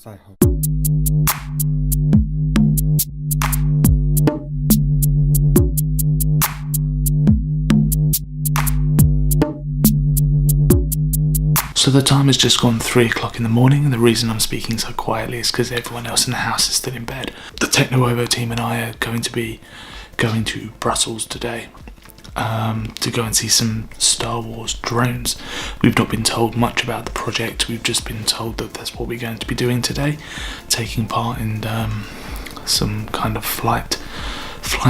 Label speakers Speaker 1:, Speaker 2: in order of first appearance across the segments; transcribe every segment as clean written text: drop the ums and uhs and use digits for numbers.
Speaker 1: ใช่ครับ
Speaker 2: So the time has just gone 3 o'clock in the morning, and the reason I'm speaking so quietly is because everyone else in the house is still in bed. The TechNuovo team and I are going to be going to Brussels today to go and see some Star Wars drones. We've not been told much about the project, we've just been told that that's what we're going to be doing today, taking part in some kind of flight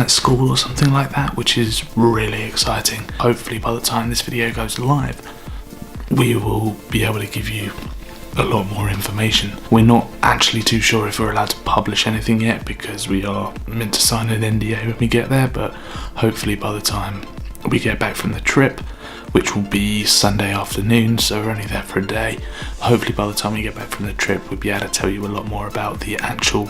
Speaker 2: school or something like that, which is really exciting. Hopefully by the time this video goes live, we will be able to give you a lot more information. We're not actually too sure if we're allowed to publish anything yet because we are meant to sign an NDA when we get there, but hopefully by the time we get back from the trip, which will be Sunday afternoon, so we're only there for a day, hopefully by the time we get back from the trip we'll be able to tell you a lot more about the actual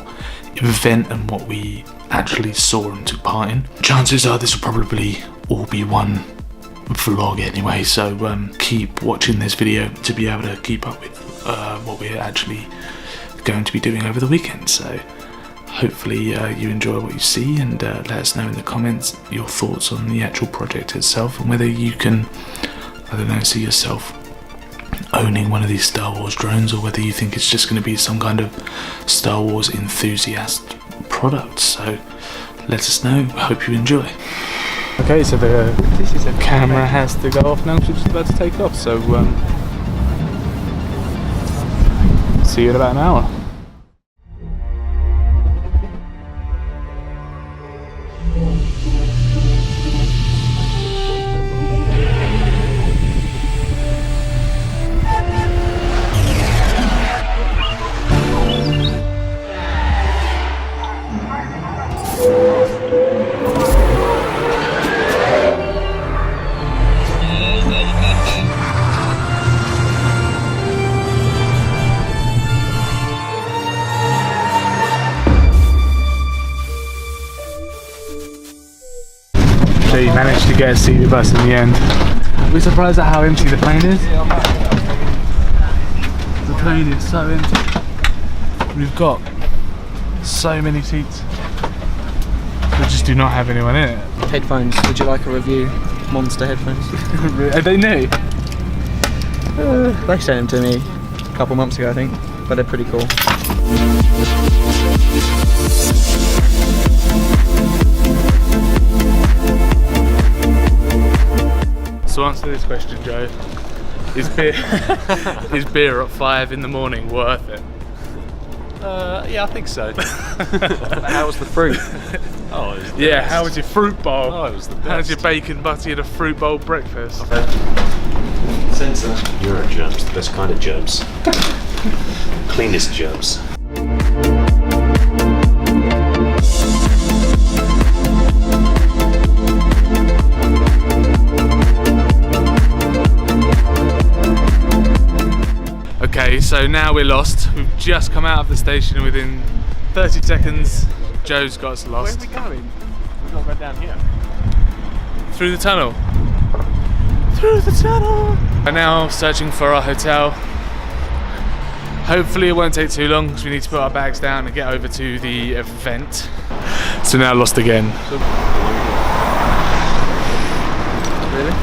Speaker 2: event and what we actually saw and took part in. Chances are this will probably all be one vlog anyway, so keep watching this video to be able to keep up with what we're actually going to be doing over the weekend. So hopefully you enjoy what you see, and let us know in the comments your thoughts on the actual project itself and whether you can, I don't know, see yourself owning one of these Star Wars drones, or whether you think it's just going to be some kind of Star Wars enthusiast product. So let us know. Hope you enjoy. Okay, so the camera has to go off now, she's just about to take off, so see you in about an hour. So you managed to get a seat with us in the end. We're surprised at how empty the plane is. The plane is so empty. We've got so many seats. We just do not have anyone in it.
Speaker 3: Headphones, would you like a review? Monster headphones.
Speaker 2: Are they new?
Speaker 3: They sent them to me a couple months ago I think, but they're pretty cool.
Speaker 2: So answer this question, Joe. Is beer at 5 in the morning worth it?
Speaker 4: Yeah, I think so.
Speaker 3: How was the fruit?
Speaker 4: Oh, it was the
Speaker 2: Yeah,
Speaker 4: best.
Speaker 2: how was your fruit bowl?
Speaker 4: Oh, it was the best.
Speaker 2: How's your bacon butty and a fruit bowl breakfast?
Speaker 3: Sensor.
Speaker 4: Euro germs, the best kind of germs. Cleanest germs.
Speaker 2: Okay, so now we're lost. We've just come out of the station. Within 30 seconds, Joe's got us lost.
Speaker 4: Where are we going? We've got to go down here.
Speaker 2: Through the tunnel. Through the tunnel. We're now searching for our hotel. Hopefully it won't take too long because we need to put our bags down and get over to the event. So now lost again.
Speaker 3: Really?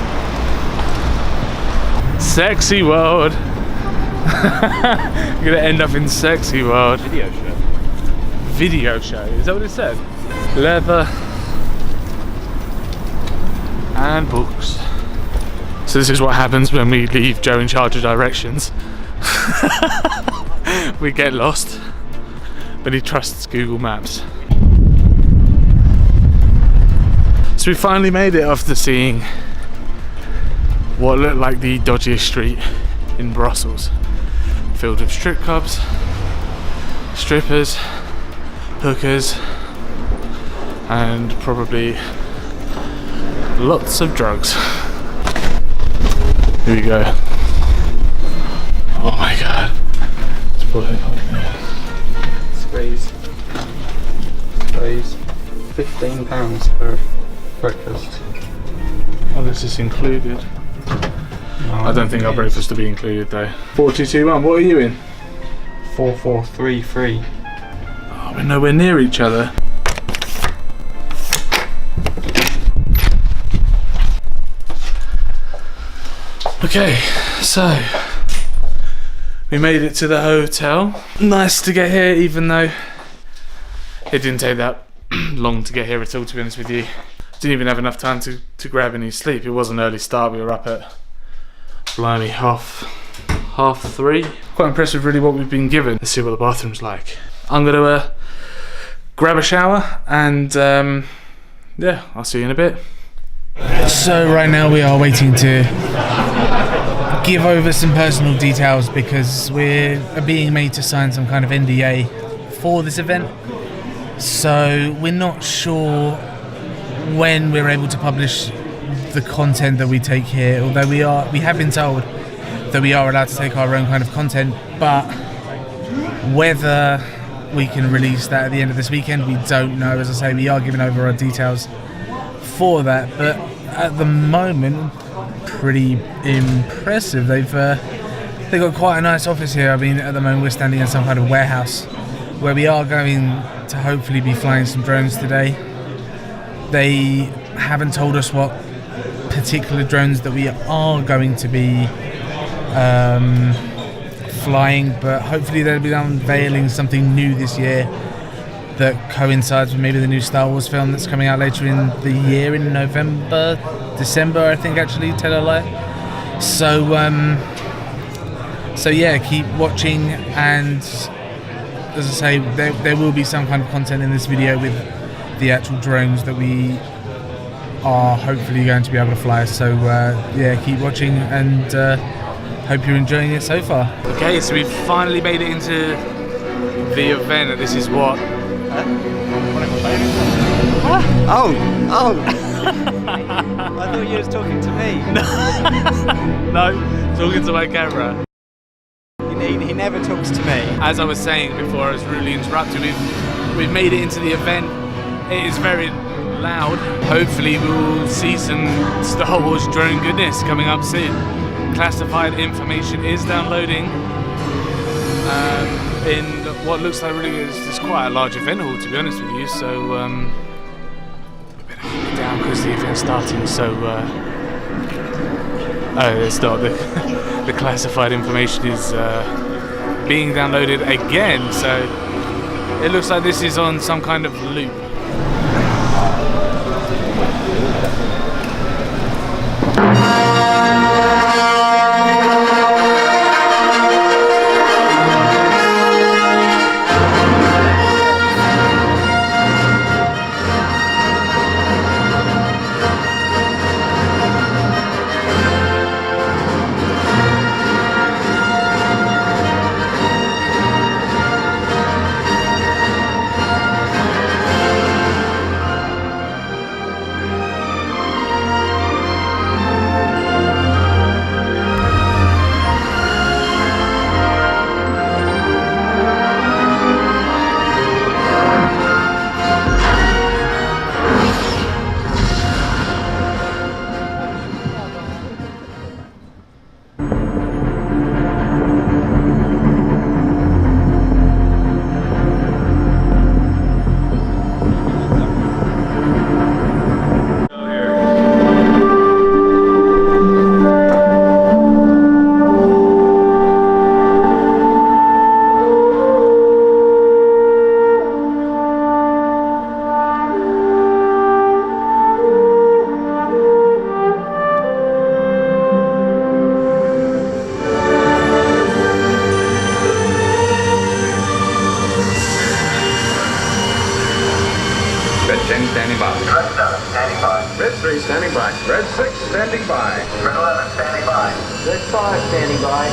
Speaker 2: Sexy world. You're gonna end up in sexy world.
Speaker 4: Video show.
Speaker 2: Video show, is that what it said? Leather and books. So this is what happens when we leave Joe in charge of directions. We get lost, but he trusts Google Maps. So we finally made it after seeing what looked like the dodgiest street in Brussels, filled with strip clubs, strippers, hookers, and probably lots of drugs. Here we go. Oh my god. Let's put it on there.
Speaker 3: Squeeze. £15 for breakfast.
Speaker 2: Oh, this is included. I don't think our breakfast will be included though. 422-1, what are you in?
Speaker 3: 4433.
Speaker 2: Oh, we're nowhere near each other. Okay, so we made it to the hotel. Nice to get here, even though it didn't take that long to get here at all, to be honest with you. Didn't even have enough time to grab any sleep. It was an early start. We were up at, blimey, half 3. Quite impressed with really what we've been given. Let's see what the bathroom's like. I'm gonna grab a shower and yeah, I'll see you in a bit. So right now we are waiting to give over some personal details because we're being made to sign some kind of NDA for this event. So we're not sure when we're able to publish the content that we take here, although we have been told that we are allowed to take our own kind of content, but whether we can release that at the end of this weekend, we don't know. As I say, we are giving over our details for that, but at the moment, pretty impressive. They've got quite a nice office here. I mean, at the moment we're standing in some kind of warehouse where we are going to hopefully be flying some drones today. They haven't told us what particular drones that we are going to be flying, but hopefully they'll be unveiling something new this year that coincides with maybe the new Star Wars film that's coming out later in the year, in December, I think, actually, tell a lie. So yeah, keep watching, and as I say, there will be some kind of content in this video with the actual drones that we are hopefully going to be able to fly. So yeah, keep watching, and hope you're enjoying it so far. Okay, so we've finally made it into the event, and this is what...
Speaker 3: Oh! I thought you was talking to me.
Speaker 2: No, talking to my camera.
Speaker 3: He never talks to me.
Speaker 2: As I was saying before, I was rudely interrupted. We've made it into the event. It is very loud. Hopefully we'll see some Star Wars drone goodness coming up soon. Classified information is downloading in what looks like really is quite a large event hall, to be honest with you. So we better keep it down because the event's starting. So oh, it's not. The classified information is being downloaded again. So it looks like this is on some kind of loop.
Speaker 1: Standing by. Red 7 standing by. Red 3 standing by. Red 6 standing by. Red 11 standing by. Red 5 standing by.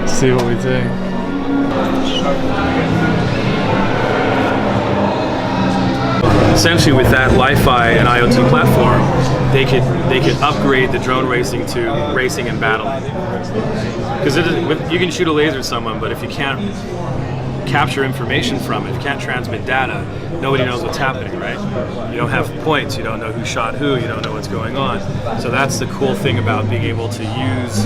Speaker 2: See what we do.
Speaker 5: Essentially, with that Li-Fi and IoT platform, they could upgrade the drone racing to racing and battling. Because you can shoot a laser at someone, but if you can't capture information from it, if you can't transmit data, nobody knows what's happening, right? You don't have points, you don't know who shot who, you don't know what's going on. So that's the cool thing about being able to use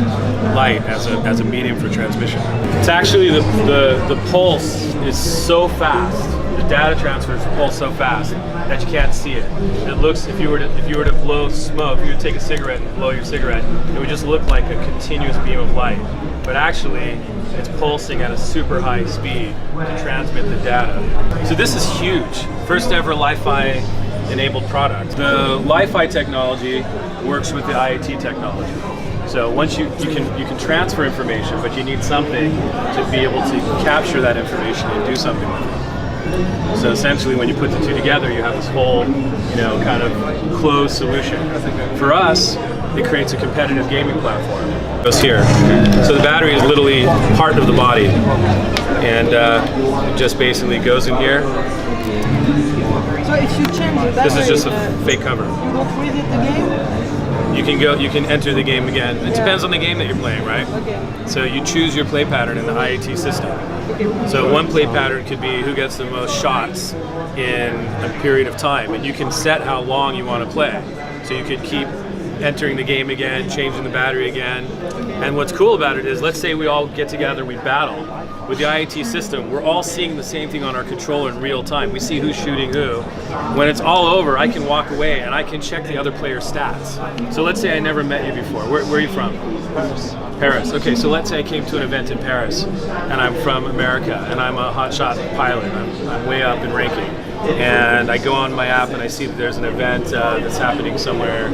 Speaker 5: light as a medium for transmission. It's actually the pulse is so fast. The data transfers pulse so fast that you can't see it. It looks, if you were to blow smoke, if you would take a cigarette and blow your cigarette, it would just look like a continuous beam of light. But actually, it's pulsing at a super high speed to transmit the data. So this is huge. First ever Li-Fi enabled product. The Li-Fi technology works with the IoT technology. So once you can transfer information, but you need something to be able to capture that information and do something with it. So essentially, when you put the two together, you have this whole, kind of closed solution. For us, it creates a competitive gaming platform. It goes here. So the battery is literally part of the body, and it just basically goes in here.
Speaker 6: So if you change the battery,
Speaker 5: this is just a fake cover.
Speaker 6: You don't read it the game?
Speaker 5: You can enter the game again. It depends on the game that you're playing, right?
Speaker 6: Okay.
Speaker 5: So you choose your play pattern in the IAT system. So one play pattern could be who gets the most shots in a period of time, and you can set how long you want to play. So you could keep entering the game again, changing the battery again. And what's cool about it is, let's say we all get together, we battle. With the IAT system, we're all seeing the same thing on our controller in real time. We see who's shooting who. When it's all over, I can walk away and I can check the other player's stats. So let's say I never met you before. Where are you from? Paris. Okay, so let's say I came to an event in Paris, and I'm from America, and I'm a hotshot pilot. I'm way up in ranking. And I go on my app and I see that there's an event that's happening somewhere,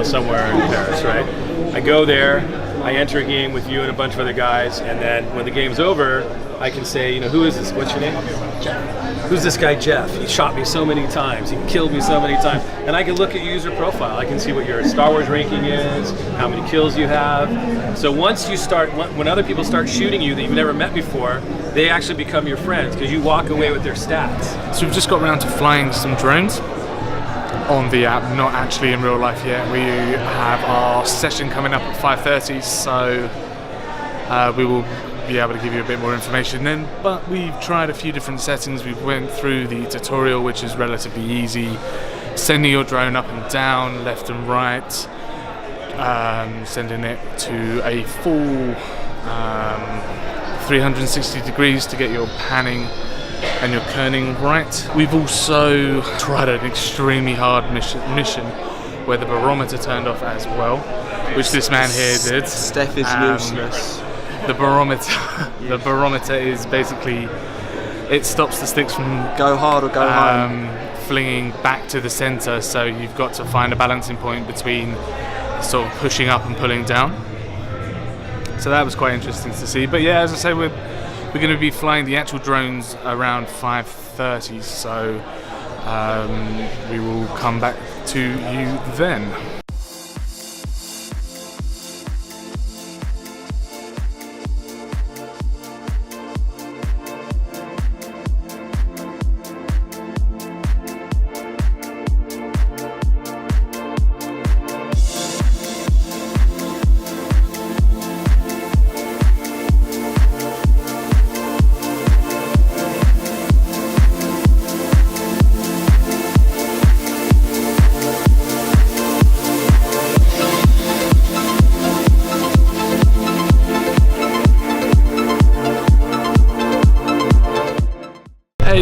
Speaker 5: somewhere in Paris, right? I go there, I enter a game with you and a bunch of other guys, and then when the game's over, I can say, who is this? What's your name? Jeff. Who's this guy, Jeff? He shot me so many times. He killed me so many times. And I can look at your user profile. I can see what your Star Wars ranking is, how many kills you have. So once you start, when other people start shooting you that you've never met before, they actually become your friends because you walk away with their stats.
Speaker 2: So we've just got around to flying some drones on the app, not actually in real life yet. We have our session coming up at 5:30, so we will be able to give you a bit more information then. But we've tried a few different settings. We went through the tutorial, which is relatively easy. Sending your drone up and down, left and right, sending it to a full 360 degrees to get your panning and your kerning right. We've also tried an extremely hard mission where the barometer turned off as well, which this man here did.
Speaker 3: Steph is useless.
Speaker 2: The barometer is basically, it stops the sticks from
Speaker 3: Go hard or go home.
Speaker 2: flinging back to the center, so you've got to find a balancing point between sort of pushing up and pulling down. So that was quite interesting to see. But yeah, as I say, we're going to be flying the actual drones around 5:30, so we will come back to you then.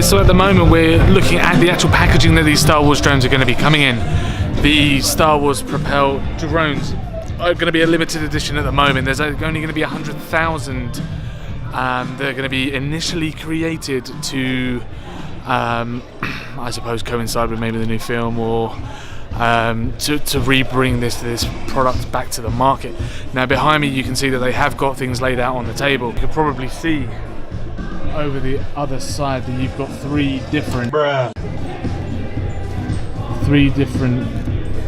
Speaker 2: So at the moment we're looking at the actual packaging that these Star Wars drones are going to be coming in. The Star Wars Propel drones are going to be a limited edition at the moment. There's only going to be 100,000. They're going to be initially created to, I suppose, coincide with maybe the new film, or to re-bring this product back to the market. Now behind me you can see that they have got things laid out on the table. You can probably see over the other side that you've got three different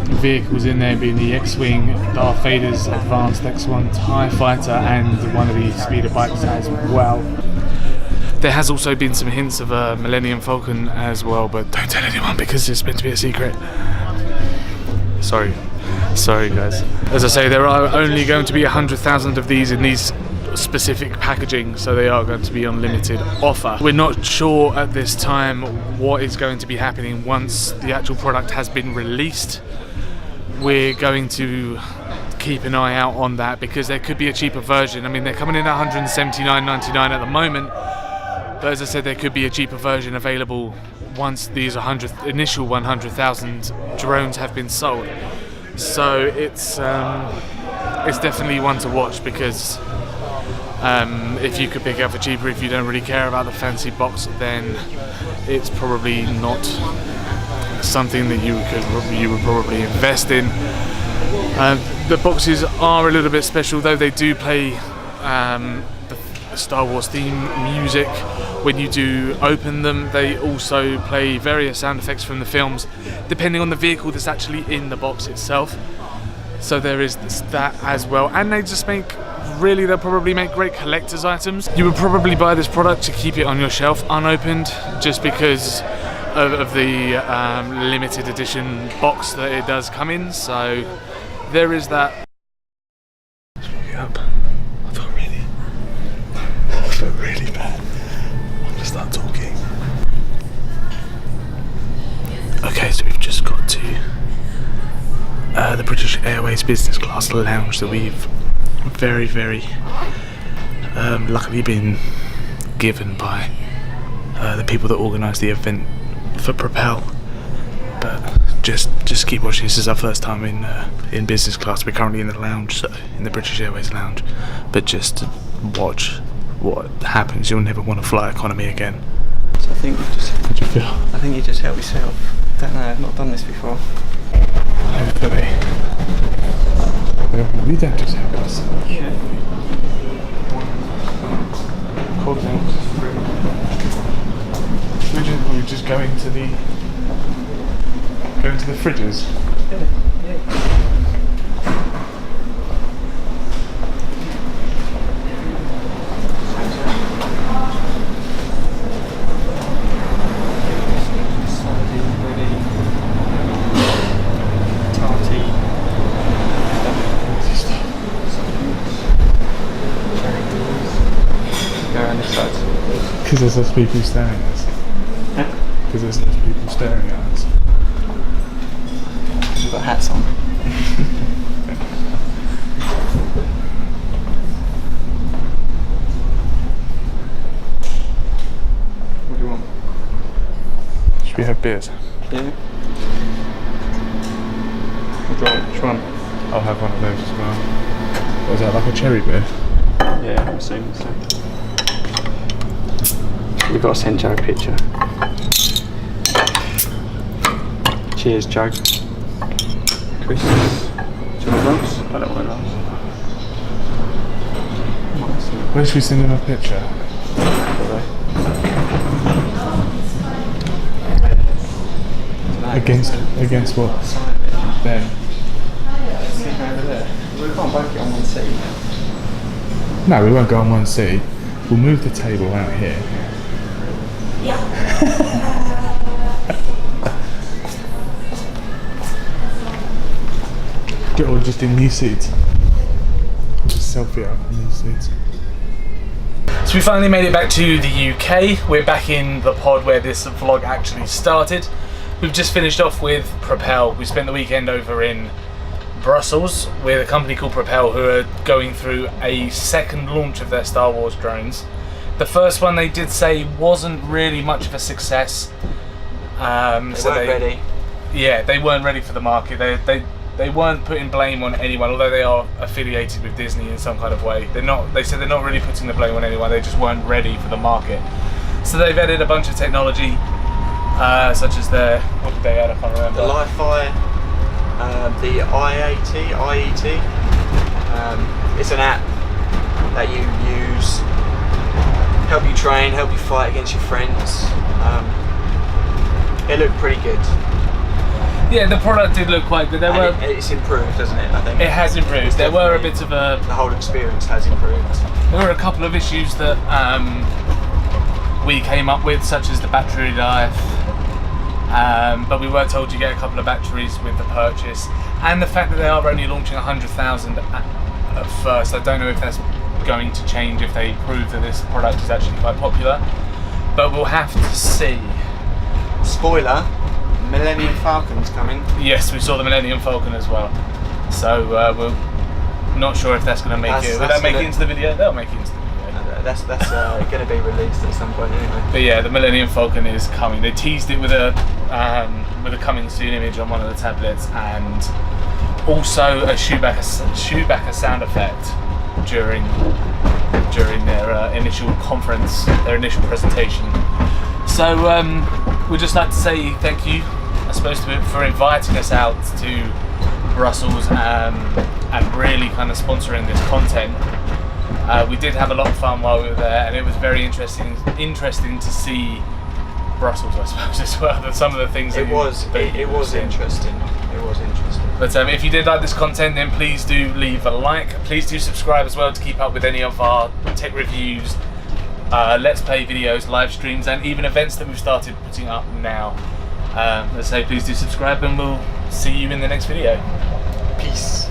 Speaker 2: vehicles in there, being the X-Wing, Darth Vader's advanced X1 TIE Fighter, and one of the speeder bikes as well. There has also been some hints of a Millennium Falcon as well, but don't tell anyone because it's meant to be a secret. Sorry guys. As I say, there are only going to be 100,000 of these in these specific packaging, so they are going to be on limited offer. We're not sure at this time what is going to be happening once the actual product has been released. We're going to keep an eye out on that because there could be a cheaper version. I mean, they're coming in at $179.99 at the moment, but as I said, there could be a cheaper version available once these initial 100,000 drones have been sold. So it's definitely one to watch because if you could pick up for cheaper, if you don't really care about the fancy box, then it's probably not something that you would probably invest in. The boxes are a little bit special, though. They do play the Star Wars theme music when you do open them. They also play various sound effects from the films, depending on the vehicle that's actually in the box itself. So there is that as well, and they just they'll probably make great collector's items. You would probably buy this product to keep it on your shelf unopened, just because of the limited edition box that it does come in. So there is that. Up. I felt really bad. I'm gonna start talking. Okay, so we've just got to the British Airways business class lounge that we've very luckily been given by the people that organised the event for Propel. But just keep watching. This is our first time in business class. We're currently in the lounge, so in the British Airways lounge. But just watch what happens. You'll never want to fly economy again.
Speaker 3: So I think
Speaker 2: How'd you feel?
Speaker 3: I think you just help yourself. Don't know. I've not done this before.
Speaker 2: Hopefully. We don't just help us.
Speaker 3: Yeah.
Speaker 2: Cold drinks. We're just going to the fridges. Because there's less people staring at us. Because there's less people staring at us.
Speaker 3: We've got hats on. What do you want?
Speaker 2: Should we have beers?
Speaker 3: Yeah. Which one?
Speaker 2: I'll have one of those as well. What is that, like a cherry beer?
Speaker 3: Yeah, I'm assuming so. You've got to send Joe a picture. Cheers, Joe. Chris. Do you want those? I don't want those.
Speaker 2: Where should we send him a picture? Against what? Then.
Speaker 3: We can't both get on one seat.
Speaker 2: No, we won't go on one seat. We'll move the table out here. Or just in these seats. Just selfie out in these seats. So we finally made it back to the UK. We're back in the pod where this vlog actually started. We've just finished off with Propel. We spent the weekend over in Brussels with a company called Propel, who are going through a second launch of their Star Wars drones. The first one they did say wasn't really much of a success.
Speaker 3: They weren't ready.
Speaker 2: Yeah, they weren't ready for the market. They weren't putting blame on anyone, although they are affiliated with Disney in some kind of way. They said they're not really putting the blame on anyone. They just weren't ready for the market. So they've added a bunch of technology, such as what did they add? I can't remember.
Speaker 3: The Li-Fi, the IET. It's an app that you use, help you train, help you fight against your friends. It looked pretty good.
Speaker 2: Yeah, the product did look quite good.
Speaker 3: It's improved, doesn't it? I think
Speaker 2: It has improved. There were a bit of
Speaker 3: the whole experience has improved.
Speaker 2: There were a couple of issues that we came up with, such as the battery life. But we were told you get a couple of batteries with the purchase, and the fact that they are only launching 100,000 at first. I don't know if that's going to change if they prove that this product is actually quite popular, but we'll have to see.
Speaker 3: Spoiler: Millennium Falcon's coming.
Speaker 2: Yes, we saw the Millennium Falcon as well, so we're not sure if that's going to make it. Will that make it into the video? They'll make it into the video.
Speaker 3: That's going to be released at some point anyway.
Speaker 2: But yeah, the Millennium Falcon is coming. They teased it with a coming soon image on one of the tablets, and also a Chewbacca sound effect during their initial conference, their initial presentation. So we'd just like to say thank you, I suppose, for inviting us out to Brussels and really kind of sponsoring this content. We did have a lot of fun while we were there, and it was very interesting to see Brussels, I suppose, as well. Some of the things
Speaker 3: it was interesting.
Speaker 2: But if you did like this content, then please do leave a like. Please do subscribe as well to keep up with any of our tech reviews, let's play videos, live streams, and even events that we've started putting up now. Let's say please do subscribe, and we'll see you in the next video.
Speaker 3: Peace.